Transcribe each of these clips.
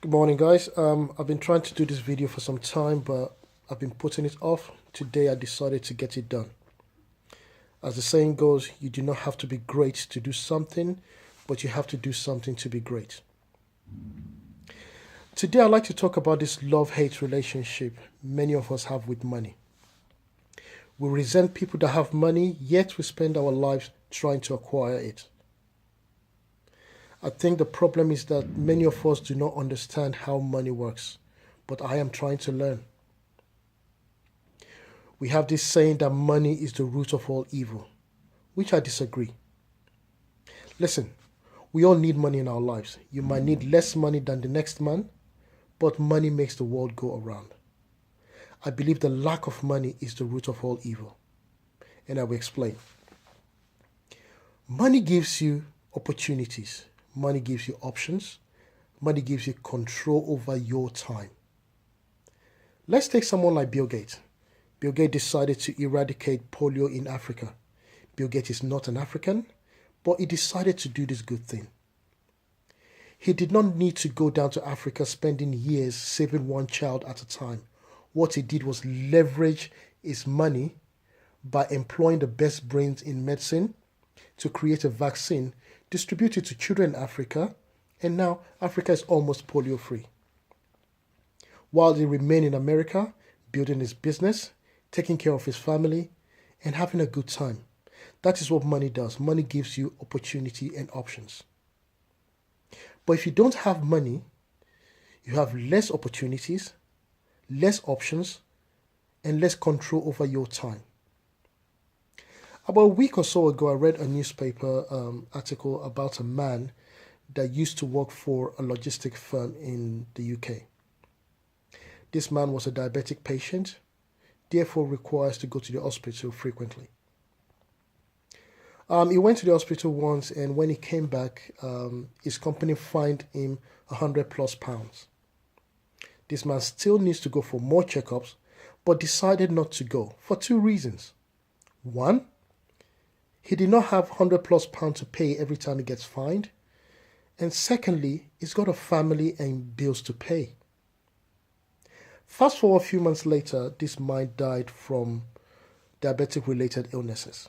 Good morning, guys. I've been trying to do this video for some time, but I've been putting it off. Today, I decided to get it done. As the saying goes, you do not have to be great to do something, but you have to do something to be great. Today, I'd like to talk about this love-hate relationship many of us have with money. We resent people that have money, yet we spend our lives trying to acquire it. I think the problem is that many of us do not understand how money works, but I am trying to learn. We have this saying that money is the root of all evil, which I disagree. Listen, we all need money in our lives. You might need less money than the next man, but money makes the world go around. I believe the lack of money is the root of all evil, and I will explain. Money gives you opportunities. Money gives you options. Money gives you control over your time. Let's take someone like Bill Gates. Bill Gates decided to eradicate polio in Africa. Bill Gates is not an African, but he decided to do this good thing. He did not need to go down to Africa spending years saving one child at a time. What he did was leverage his money by employing the best brains in medicine to create a vaccine, distribute it to children in Africa, and now Africa is almost polio free. While he remained in America, building his business, taking care of his family, and having a good time. That is what money does. Money gives you opportunity and options. But if you don't have money, you have less opportunities, less options, and less control over your time. About a week or so ago, I read a newspaper article about a man that used to work for a logistic firm in the UK. This man was a diabetic patient, therefore requires to go to the hospital frequently. He went to the hospital once, and when he came back, his company fined him £100+. This man still needs to go for more checkups, but decided not to go for two reasons. One, he did not have £100+ to pay every time he gets fined. And secondly, he's got a family and bills to pay. Fast forward a few months later, this man died from diabetic-related illnesses.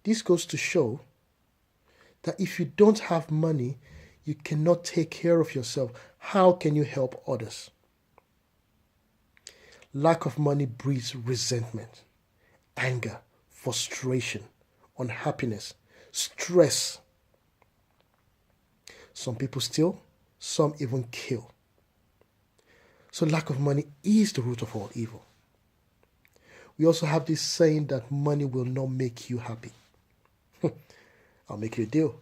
This goes to show that if you don't have money, you cannot take care of yourself. How can you help others? Lack of money breeds resentment, anger, frustration, unhappiness, stress. Some people steal, some even kill. So lack of money is the root of all evil. We also have this saying that money will not make you happy. I'll make you a deal.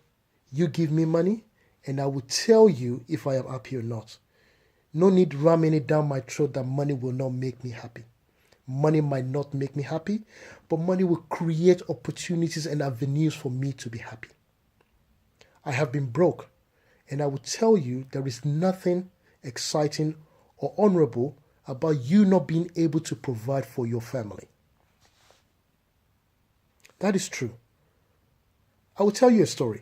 You give me money and I will tell you if I am happy or not. No need ramming it down my throat that money will not make me happy. Money might not make me happy, but money will create opportunities and avenues for me to be happy. I have been broke, and I will tell you there is nothing exciting or honorable about you not being able to provide for your family. That is true. I will tell you a story.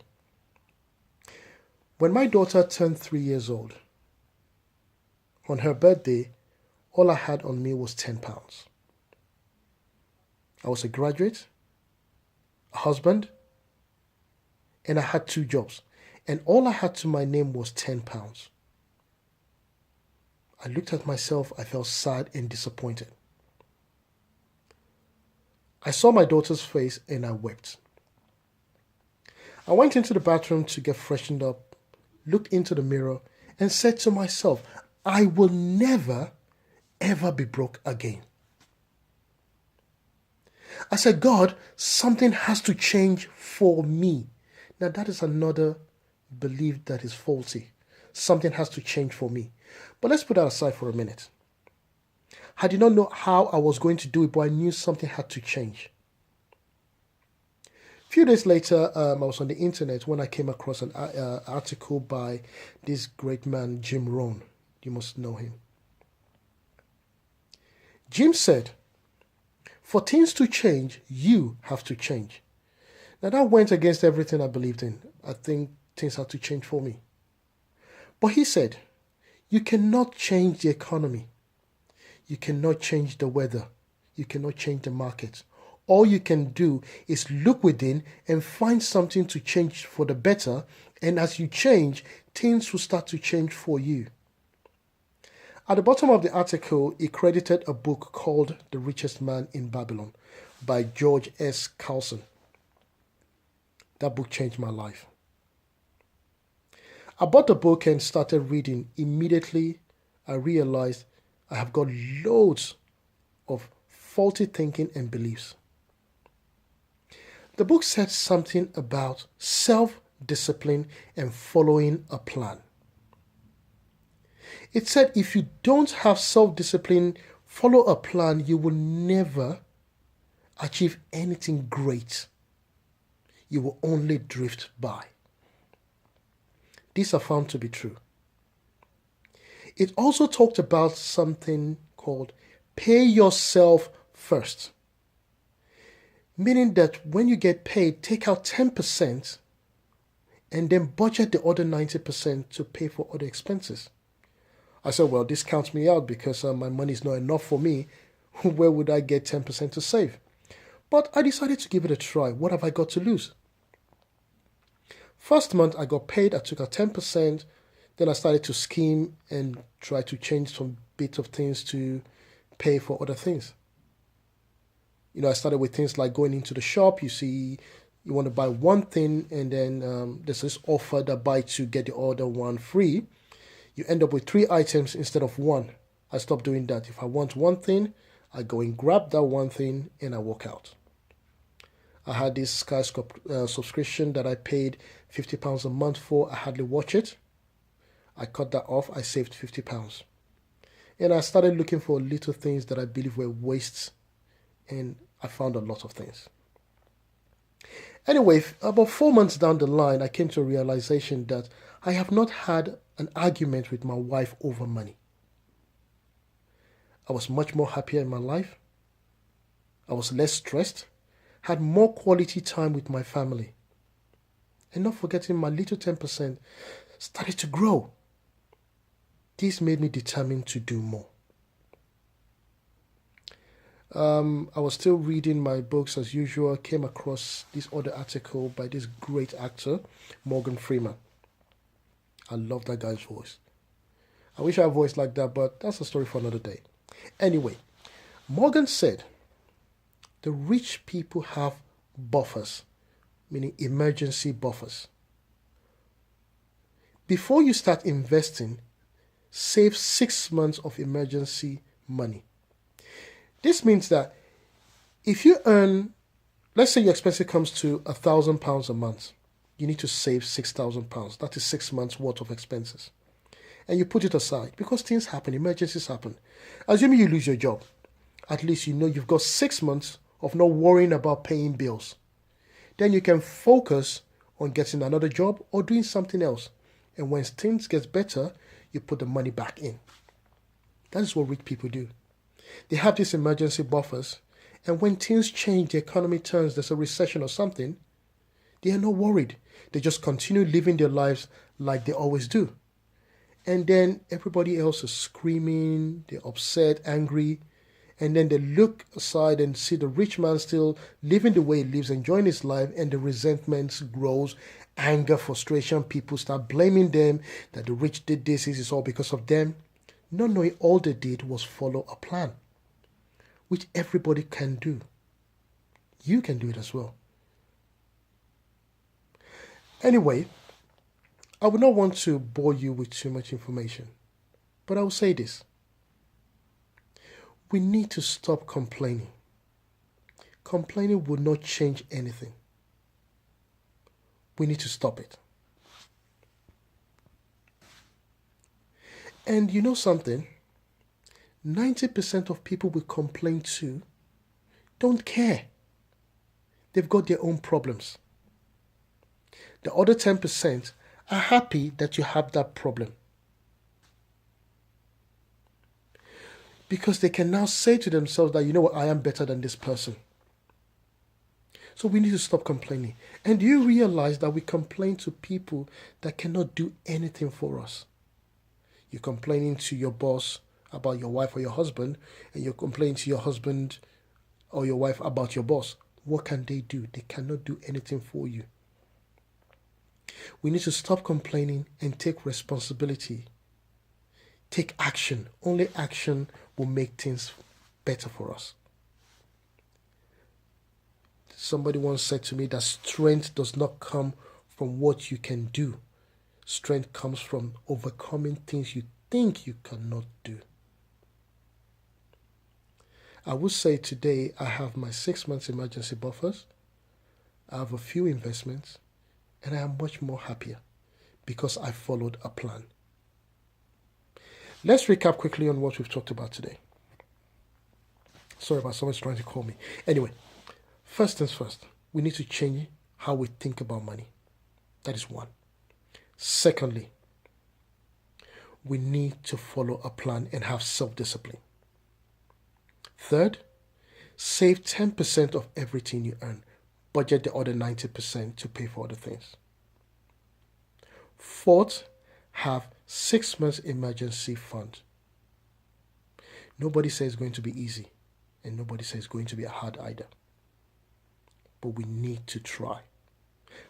When my daughter turned 3 years old, on her birthday, all I had on me was £10. I was a graduate, a husband, and I had 2 jobs. And all I had to my name was £10. I looked at myself, I felt sad and disappointed. I saw my daughter's face and I wept. I went into the bathroom to get freshened up, looked into the mirror, and said to myself, I will never, ever be broke again. I said, God, something has to change for me. Now that is another belief that is faulty. Something has to change for me. But let's put that aside for a minute. I did not know how I was going to do it, but I knew something had to change. A few days later, I was on the internet when I came across an article by this great man, Jim Rohn. You must know him. Jim said, for things to change, you have to change. Now that went against everything I believed in. I think things had to change for me. But he said, You cannot change the economy. You cannot change the weather. You cannot change the market. All you can do is look within and find something to change for the better. And as you change, things will start to change for you. At the bottom of the article, he credited a book called The Richest Man in Babylon by George S. Carlson. That book changed my life. I bought the book and started reading. Immediately, I realized I have got loads of faulty thinking and beliefs. The book said something about self-discipline and following a plan. It said if you don't have self-discipline, follow a plan, you will never achieve anything great. You will only drift by. These are found to be true. It also talked about something called pay yourself first. Meaning that when you get paid, take out 10% and then budget the other 90% to pay for other expenses. I said, well, this counts me out because my money is not enough for me. Where would I get 10% to save? But I decided to give it a try. What have I got to lose? First month I got paid, I took out 10%. Then I started to scheme and try to change some bits of things to pay for other things. I started with things like going into the shop. You see, you want to buy one thing and then there's this offer that buy two, get the other one free. You end up with 3 items instead of 1. I stopped doing that. If I want one thing, I go and grab that one thing and I walk out. I had this Sky subscription that I paid £50 a month for. I hardly watch it. I cut that off. I saved £50. And I started looking for little things that I believe were wastes. And I found a lot of things. Anyway, about 4 months down the line, I came to a realization that I have not had an argument with my wife over money. I was much more happier in my life. I was less stressed, had more quality time with my family. And not forgetting my little 10% started to grow. This made me determined to do more. I was still reading my books as usual. Came across this other article by this great actor, Morgan Freeman. I love that guy's voice. I wish I had a voice like that, but that's a story for another day. Anyway, Morgan said, the rich people have buffers, meaning emergency buffers. Before you start investing, save 6 months of emergency money. This means that if you earn, let's say your expense comes to £1,000 a month, you need to save £6,000. That is 6 months worth of expenses. And you put it aside because things happen, emergencies happen. Assuming you lose your job, at least you know you've got 6 months of not worrying about paying bills. Then you can focus on getting another job or doing something else. And when things get better, you put the money back in. That is what rich people do. They have these emergency buffers, and when things change, the economy turns, there's a recession or something, they are not worried. They just continue living their lives like they always do. And then everybody else is screaming, they're upset, angry, and then they look aside and see the rich man still living the way he lives, enjoying his life, and the resentment grows, anger, frustration, people start blaming them, that the rich did this, it's all because of them. Not knowing all they did was follow a plan, which everybody can do. You can do it as well. Anyway, I would not want to bore you with too much information, but I will say this. We need to stop complaining. Complaining will not change anything. We need to stop it. And you know something? 90% of people we complain to don't care. They've got their own problems. The other 10% are happy that you have that problem. Because they can now say to themselves that, you know what, I am better than this person. So we need to stop complaining. And do you realize that we complain to people that cannot do anything for us? You're complaining to your boss about your wife or your husband, and you're complaining to your husband or your wife about your boss. What can they do? They cannot do anything for you. We need to stop complaining and take responsibility. Take action. Only action will make things better for us. Somebody once said to me that strength does not come from what you can do. Strength comes from overcoming things you think you cannot do. I would say today I have my 6 months emergency buffers. I have a few investments, and I am much more happier because I followed a plan. Let's recap quickly on what we've talked about today. Sorry about someone's trying to call me. Anyway, first things first, we need to change how we think about money. That is one. Secondly, we need to follow a plan and have self-discipline. Third, save 10% of everything you earn. Budget the other 90% to pay for other things. Fourth, have 6 months emergency fund. Nobody says it's going to be easy, and nobody says it's going to be hard either. But we need to try.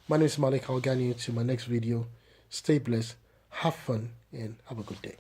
My name is Malik. I'll get you to my next video. Stay blessed, have fun, and have a good day.